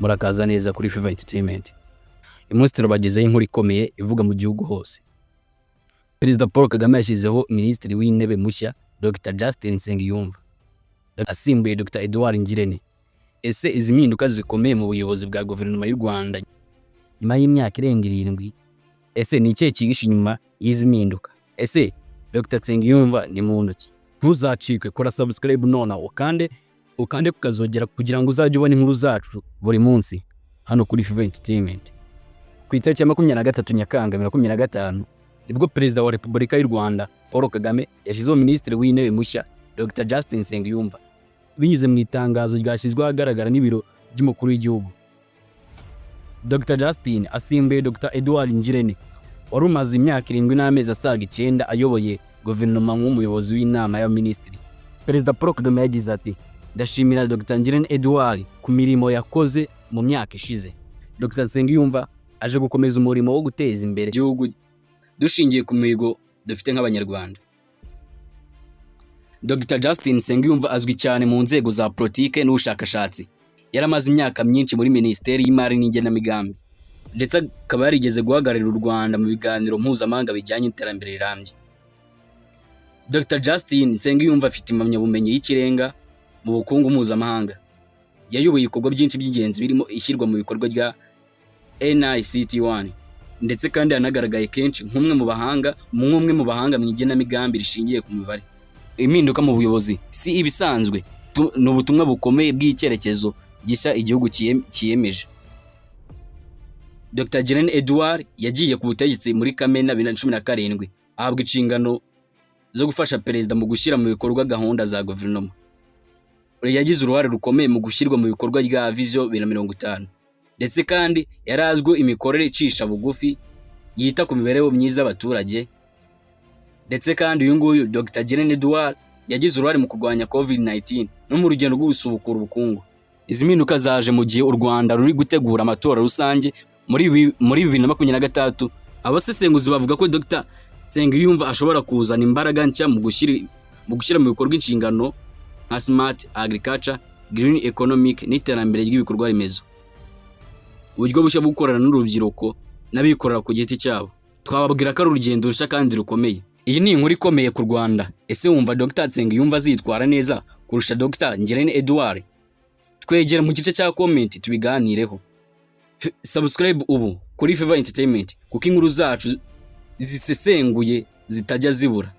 murakaza neza kuri Fever Entertainment. Umunsi turabagezaho inkuru ikomeye ivuga mu gihugu hose. Perezida Paul Kagame yashyizeho Minisitiri w'Intebe mushya Dr Justin Nsengiyumva asimbuye Dr Edouard Ngirente. Ese izi mpinduka zikomeye mu buyobozi bwa guverinoma y'u Rwanda nyuma y'imyaka irenga 7, ese ni ikihe cyigisha inyuma y'izi mpinduka? Ese Dr Nsengiyumva ni muntu ki? Ntuzacikwe, kora subscribe nona ukande kukazogera kugira ngo uzajye ubona inkuru zacu buri munsi hano kuri Fever Entertainment. Ku itariki ya 23 Nyakanga 2025 nibwo Perezida wa Repubulika y'u Rwanda Paul Kagame yashyizeho Minisitiri w'Intebe mushya Dr Justin Nsengiyumva binyuze mu itangazo ryashyizwe ahagaragara n'ibiro by'umukuru w'igihugu. Dr Justin asimbuye Dr Edouard Ngirente wari umaze imyaka 7 n'amezi asaga 9 ayoboye guverinoma nk'umuyobozi w'inama y'abaminisitiri. Perezida Paul Kagame yagize ati: ndashimira Dr Ngirente Edouard ku mirimo yakoze mu myaka ishize. Dr Nsengiyumva aje gukomeza umurimo wo guteza imbere igihugu dushingiye ku mihigo dufite nk'abanyarwanda. Dr Justin Nsengiyumva azwi cyane mu nzego za politike n'ubushakashatsi. Yaramaze imyaka myinshi muri Minisiteri y'Imari n'Igenamigambi, ndetse akaba yarigeze guhagararira u Rwanda mu biganiro mpuzamahanga bijyanye n'iterambere rirambye. Dr Justin Nsengiyumva afite impamyabumenyi y'ikirenga mu bukungu mpuzamahanga. Yayoboye ibikorwa byinshi by'ingenzi birimo ishyirwa mu bikorwa rya NICT1, ndetse kandi yanagaragaye kenshi nk'umwe mu bahanga mu igenamigambi rishingiye ku mibare. Impinduka mu buyobozi si ibisanzwe, ni ubutumwa bukomeye bw'icyerekezo gishya igihugu kiyemeje. Dr Ngirente Edouard yagiye ku butegetsi muri Kamena 2017, ahabwa inshingano zo gufasha perezida mu gushyira mu bikorwa gahunda za guverinoma. Yagize uruhare rukomeye mu gushyirwa mu bikorwa rya Vision 2050, ndetse kandi yarazwe imikorere icisha bugufi yita ku mibereho myiza y'abaturage. Ndetse kandi uyu nguyu Dr Ngirente Edouard yagize uruhare mu kurwanya COVID-19 no mu rugendo rwo gusubukura ubukungu. Izi mpinduka zaje mu gihe u Rwanda ruri gutegura amatora rusange muri 2026. Abasesenguzi bavuga ko Dr Nsengiyumva ashobora kuzana imbaraga nshya mu gushyira mu bikorwa inshingano nka smart agriculture, green economic n'iterambere ry'ibikorwa remezo. Uburyo bushya bwo gukorana n'urubyiruko n'abikorera ku giti cyabo. Twababwira ko ari urugendo rushya kandi rukomeye. Iyi ni inkuru ikomeye ku Rwanda. Ese wumva Dr Nsengiyumva azitwara neza kurusha Dr Ngirente Edouard? Twegera mu gice cya comment tubiganireho. Subscribe ubu kuri Fever Entertainment kuko inkuru zacu zisesenguye zitajya zibura.